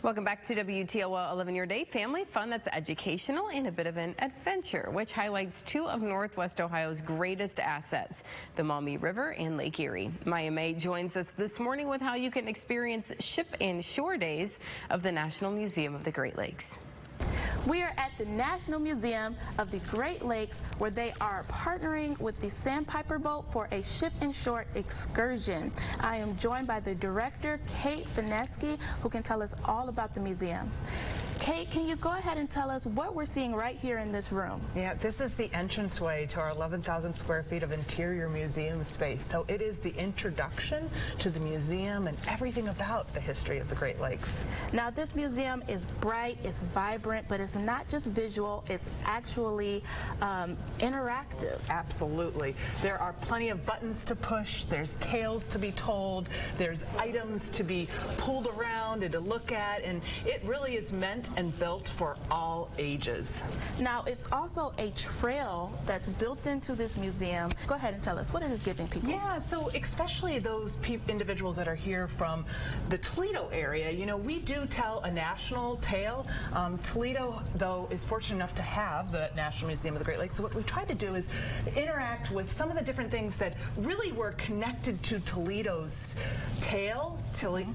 Welcome back to WTOL 11 Your Day. Family fun that's educational and a bit of an adventure, which highlights two of Northwest Ohio's greatest assets, the Maumee River and Lake Erie. Maya May joins us this morning with how you can experience ship and shore days of the National Museum of the Great Lakes. We are at the National Museum of the Great Lakes, where they are partnering with the Sandpiper Boat for a ship and shore excursion. I am joined by the director, Kate Fineski, who can tell us all about the museum. Kate, can you go ahead and tell us what we're seeing right here in this room? Yeah, this is the entranceway to our 11,000 square feet of interior museum space. So it is the introduction to the museum and everything about the history of the Great Lakes. Now, this museum is bright, it's vibrant, but it's not just visual, it's actually interactive. Absolutely. There are plenty of buttons to push, there's tales to be told, there's items to be pulled around and to look at, and it really is meant and built for all ages. Now, it's also a trail that's built into this museum. Go ahead and tell us what it is giving people. Yeah, so especially those individuals that are here from the Toledo area, you know, we do tell a national tale. Toledo, though, is fortunate enough to have the National Museum of the Great Lakes. So what we tried to do is interact with some of the different things that really were connected to Toledo's tale,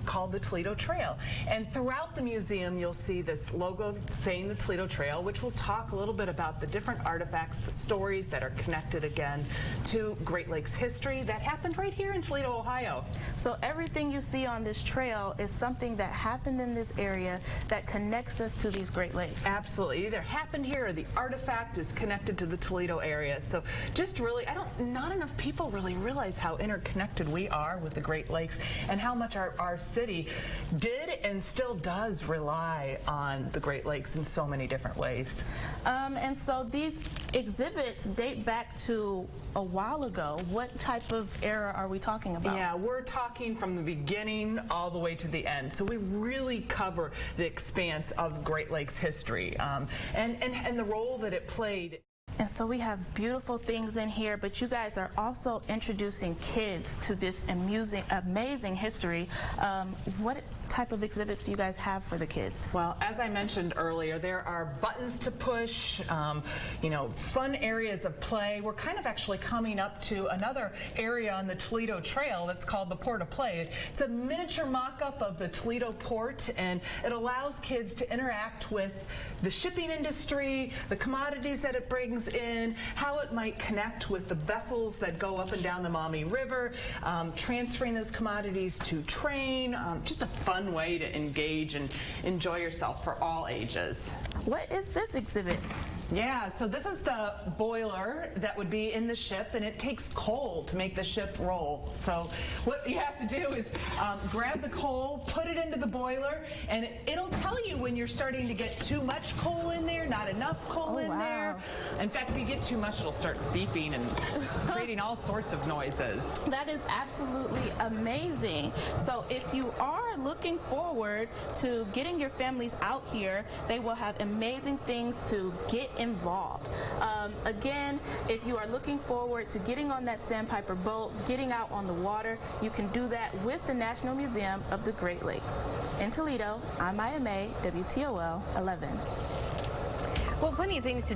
called the Toledo Trail. And throughout the museum, you'll see this logo saying the Toledo Trail, which will talk a little bit about the different artifacts, the stories that are connected again to Great Lakes history that happened right here in Toledo, Ohio. So everything you see on this trail is something that happened in this area that connects us to these Great Lakes. Absolutely. Either happened here or the artifact is connected to the Toledo area. So just really, not enough people really realize how interconnected we are with the Great Lakes and how much our city did and still does rely on the Great Lakes in so many different ways. And so these exhibits date back to a while ago. What type of era are we talking about? Yeah, we're talking from the beginning all the way to the end. So we really cover the expanse of Great Lakes history and the role that it played. And so we have beautiful things in here, but you guys are also introducing kids to this amazing history. What type of exhibits do you guys have for the kids? Well, as I mentioned earlier, there are buttons to push, you know, fun areas of play. We're kind of actually coming up to another area on the Toledo Trail that's called the Port of Play. It's a miniature mock-up of the Toledo Port, and it allows kids to interact with the shipping industry, the commodities that it brings in, how it might connect with the vessels that go up and down the Maumee River, transferring those commodities to train, just a fun way to engage and enjoy yourself for all ages. What is this exhibit? Yeah, so this is the boiler that would be in the ship, and it takes coal to make the ship roll. So what you have to do is grab the coal, put it into the boiler, and it'll tell you when you're starting to get too much coal in there, not enough coal in there. In fact, if you get too much, it'll start beeping and creating all sorts of noises. That is absolutely amazing. So if you are looking forward to getting your families out here, they will have amazing things to get involved. Again, if you are looking forward to getting on that Sandpiper boat, getting out on the water, you can do that with the National Museum of the Great Lakes. In Toledo, I'm Maya May, WTOL 11. Well, plenty of things to